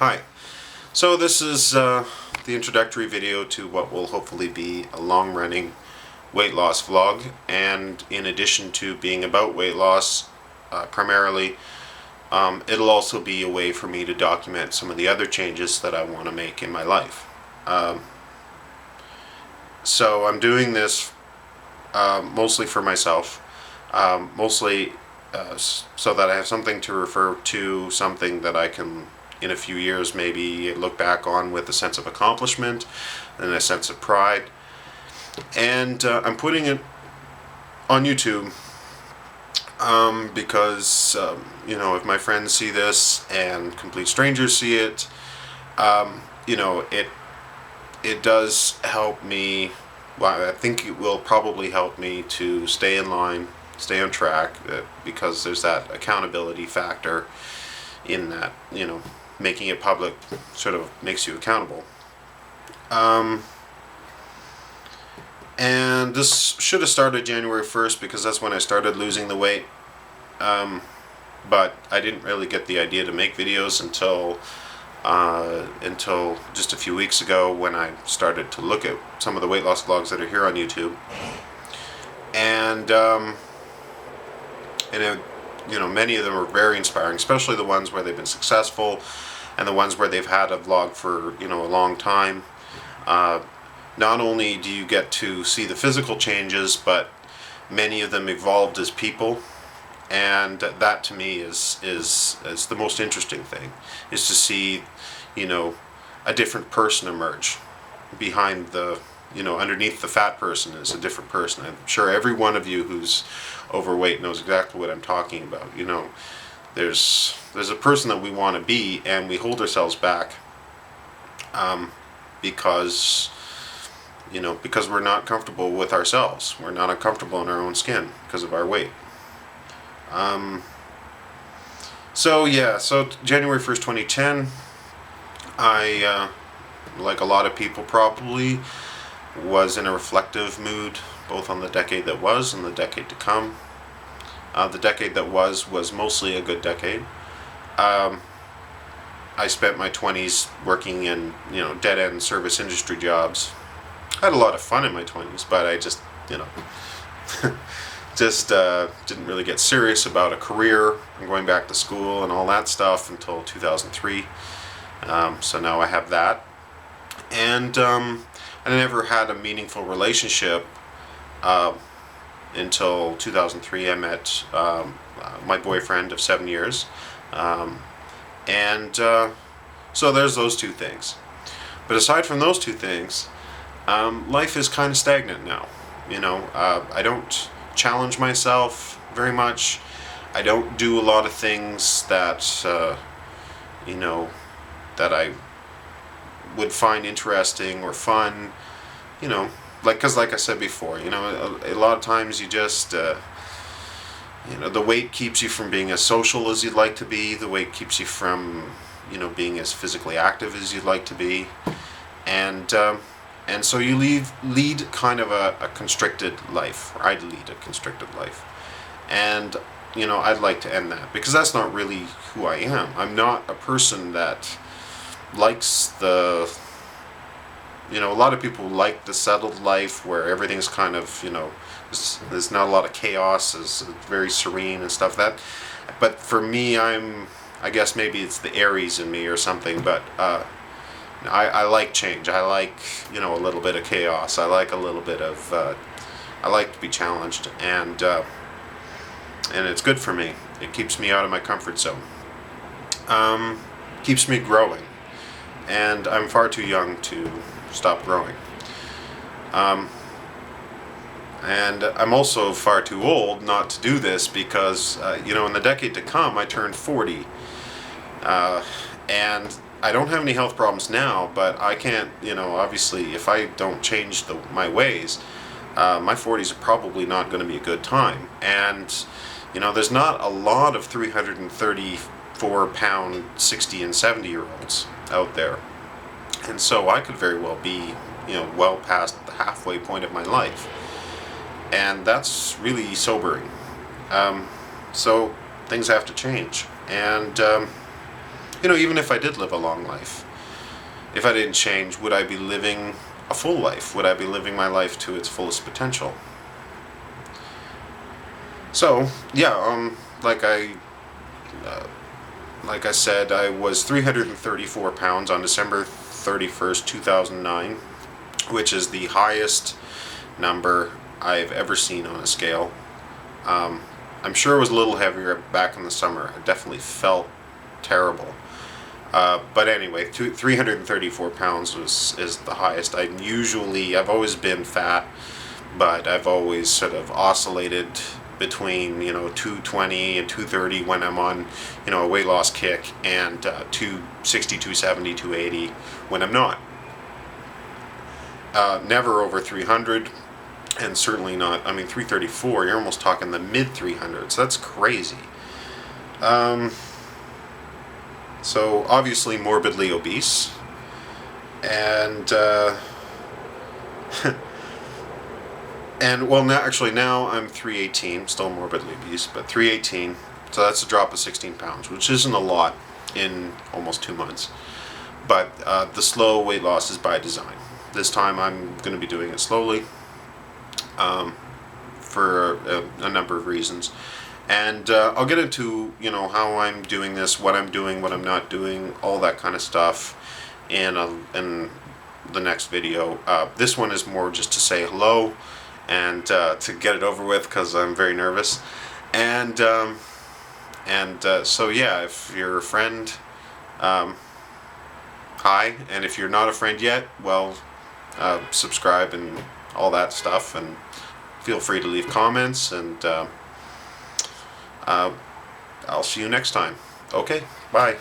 Hi. So this is the introductory video to what will hopefully be a long-running weight loss vlog, and in addition to being about weight loss primarily, it'll also be a way for me to document some of the other changes that I want to make in my life. So I'm doing this mostly for myself, mostly so that I have something to refer to, something that I can in a few years maybe look back on with a sense of accomplishment and a sense of pride. And I'm putting it on YouTube because if my friends see this and complete strangers see it, it does help me. Well, I think it will probably help me to stay in line, stay on track, because there's that accountability factor in that, making it public sort of makes you accountable. And this should have started January 1st because that's when I started losing the weight. But I didn't really get the idea to make videos until just a few weeks ago, when I started to look at some of the weight loss vlogs that are here on YouTube. And many of them are very inspiring, especially the ones where they've been successful and the ones where they've had a vlog for a long time. Not only do you get to see the physical changes, but many of them evolved as people, and that to me is the most interesting thing, is to see a different person emerge behind the underneath the fat person is a different person. I'm sure every one of you who's overweight knows exactly what I'm talking about. There's a person that we want to be, and we hold ourselves back because we're not comfortable with ourselves. We're not uncomfortable in our own skin because of our weight. So January 1st, 2010, I, like a lot of people probably, was in a reflective mood, both on the decade that was and the decade to come. The decade that was mostly a good decade. I spent my 20s working in dead-end service industry jobs. I had a lot of fun in my 20s, but I just didn't really get serious about a career and going back to school and all that stuff until 2003. So now I have that, and I never had a meaningful relationship until 2003. I met my boyfriend of 7 years, so there's those two things. But aside from those two things, life is kind of stagnant now. I don't challenge myself very much. I don't do a lot of things that that I would find interesting or fun. Because like I said before, a lot of times you just the weight keeps you from being as social as you'd like to be. The weight keeps you from being as physically active as you'd like to be, and so you lead kind of a constricted life. Or I'd lead a constricted life, and I'd like to end that, because that's not really who I am. I'm not a person that likes a lot of people like the settled life where everything's kind of there's not a lot of chaos, it's very serene and stuff. But for me, I guess maybe it's the Aries in me or something, but I like change. I like a little bit of chaos. I like a little bit of I like to be challenged, and it's good for me. It keeps me out of my comfort zone. Keeps me growing, and I'm far too young to stop growing. And I'm also far too old not to do this, because in the decade to come I turned 40, and I don't have any health problems now, but I can't, obviously, if I don't change my ways, my 40s are probably not going to be a good time. And there's not a lot of 334-pound 60 and 70-year-olds out there, and so I could very well be well past the halfway point of my life, and that's really sobering. So things have to change, and even if I did live a long life, if I didn't change, would I be living a full life? Would I be living my life to its fullest potential? So, yeah, like I said, I was 334 pounds on December 31st, 2009, which is the highest number I've ever seen on a scale. I'm sure it was a little heavier back in the summer. I definitely felt terrible. But anyway, 334 pounds is the highest. I've always been fat, but I've always sort of oscillated between 220 and 230 when I'm on a weight loss kick, and 260, 270, 280 when I'm not. Never over 300, and certainly not. 334. You're almost talking the mid 300s. That's crazy. So obviously morbidly obese, and and well, now I'm 318, still morbidly obese, but 318. So that's a drop of 16 pounds, which isn't a lot in almost 2 months. But the slow weight loss is by design. This time I'm going to be doing it slowly, for a number of reasons. And I'll get into how I'm doing this, what I'm doing, what I'm not doing, all that kind of stuff in the next video. This one is more just to say hello and to get it over with, because I'm very nervous. And so yeah, if you're a friend, hi. And if you're not a friend yet, well, subscribe and all that stuff, and feel free to leave comments, and I'll see you next time. Okay, bye.